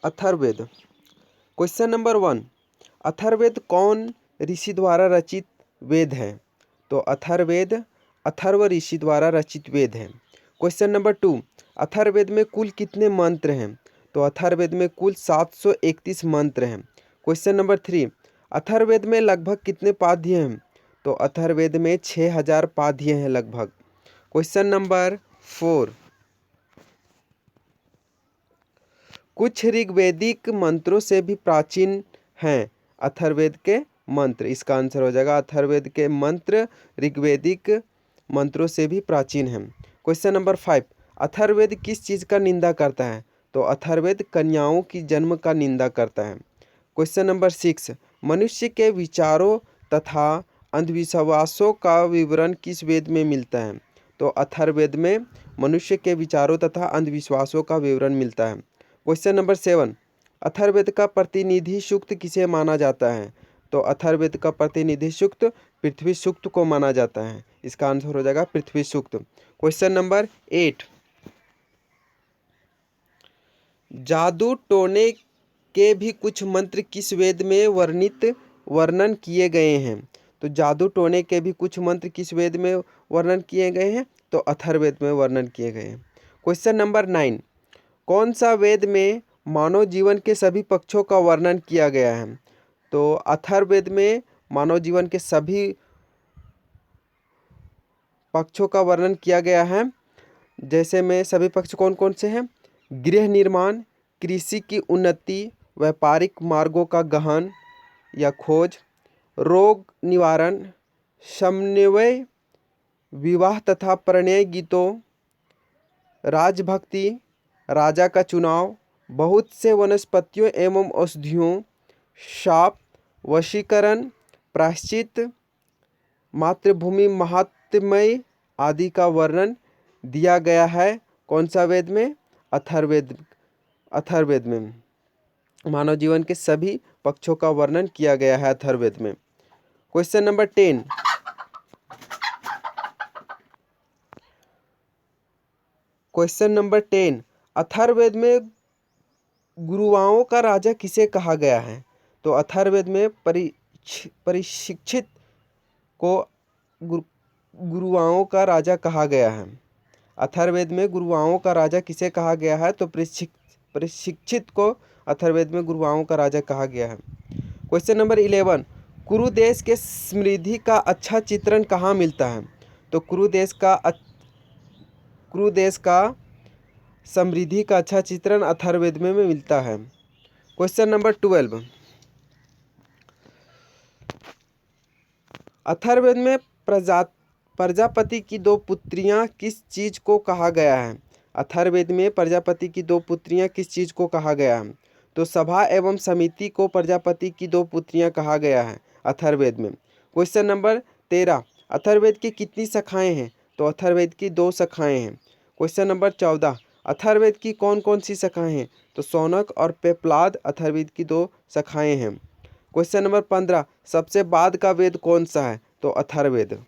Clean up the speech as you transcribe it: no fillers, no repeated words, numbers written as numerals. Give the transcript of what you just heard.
Atharvaveda. Question number 1, Atharvaveda कौन ऋषि द्वारा रचित वेद है? तो अथर्ववेद अथर्व ऋषि द्वारा रचित वेद है। क्वेश्चन नंबर 2, अथर्ववेद में कुल कितने मंत्र हैं? तो अथर्ववेद में कुल 731 मंत्र हैं। क्वेश्चन नंबर 3, अथर्ववेद में लगभग कितने पाध्य हैं? तो अथर्ववेद में 6000 पाध्य हैं लगभग। क्वेश्चन नंबर 4, कुछ ऋग्वेदिक मंत्रों से भी प्राचीन हैं अथर्ववेद के मंत्र। इसका आंसर हो जाएगा अथर्ववेद के मंत्र ऋग्वेदिक मंत्रों से भी प्राचीन हैं। क्वेश्चन नंबर 5, अथर्ववेद किस चीज़ का निंदा करता है? तो अथर्ववेद कन्याओं की जन्म का निंदा करता है। क्वेश्चन नंबर 6, मनुष्य के विचारों तथा अंधविश्वासों का विवरण किस वेद में मिलता है? तो अथर्ववेद में मनुष्य के विचारों तथा अंधविश्वासों का विवरण मिलता है। क्वेश्चन नंबर 7, अथर्ववेद का प्रतिनिधि सूक्त किसे माना जाता है? तो अथर्ववेद का प्रतिनिधि सूक्त पृथ्वी सूक्त को माना जाता है। इसका आंसर हो जाएगा पृथ्वी सूक्त। क्वेश्चन नंबर 8, जादू टोने के भी कुछ मंत्र किस वेद में वर्णन किए गए हैं? तो जादू टोने के भी कुछ मंत्र किस वेद में वर्णन किए गए हैं? तो अथर्ववेद में वर्णन किए गए हैं। क्वेश्चन नंबर 9, कौन सा वेद में मानव जीवन के सभी पक्षों का वर्णन किया गया है? तो अथर्ववेद में मानव जीवन के सभी पक्षों का वर्णन किया गया है। जैसे में सभी पक्ष कौन कौन से हैं? गृह निर्माण, कृषि की उन्नति, व्यापारिक मार्गों का गहन या खोज, रोग निवारण, समन्वय, विवाह तथा प्रणय गीतों, राजभक्ति, राजा का चुनाव, बहुत से वनस्पतियों एवं औषधियों, शाप, वशीकरण, प्रायश्चित, मातृभूमि महात्म्य आदि का वर्णन दिया गया है। कौन सा वेद में? अथर्ववेद में मानव जीवन के सभी पक्षों का वर्णन किया गया है अथर्ववेद में। Question number 10, question number 10, Atharvaveda में गुरुओं का राजा किसे कहा गया है? तो अथर्ववेद में परीक्षित को गुरुओं का राजा कहा गया है। अथर्ववेद में गुरुओं का राजा किसे कहा गया है? तो परीक्षित को अथर्ववेद में गुरुओं का राजा कहा गया है। क्वेश्चन नंबर 11, कुरु देश के समृद्धि का अच्छा चित्रण कहाँ मिलता है? तो कुरु देश का समृद्धि का अच्छा चित्रण अथर्ववेद में मिलता है। क्वेश्चन नंबर 12, अथर्ववेद में प्रजापति की दो पुत्रियां किस चीज को कहा गया है? अथर्ववेद में प्रजापति की दो पुत्रियां किस चीज को कहा गया है? तो सभा एवं समिति को प्रजापति की दो पुत्रियां कहा गया है अथर्ववेद में। क्वेश्चन नंबर 13, अथर्ववेद की कितनी शाखाएं हैं? तो अथर्ववेद की 2 शाखाएं हैं। क्वेश्चन नंबर 14, अथर्ववेद की कौन कौन सी शाखाएं हैं? तो शौनक और पेपलाद अथर्ववेद की 2 शाखाएं हैं। क्वेश्चन नंबर 15, सबसे बाद का वेद कौन सा है? तो अथर्ववेद।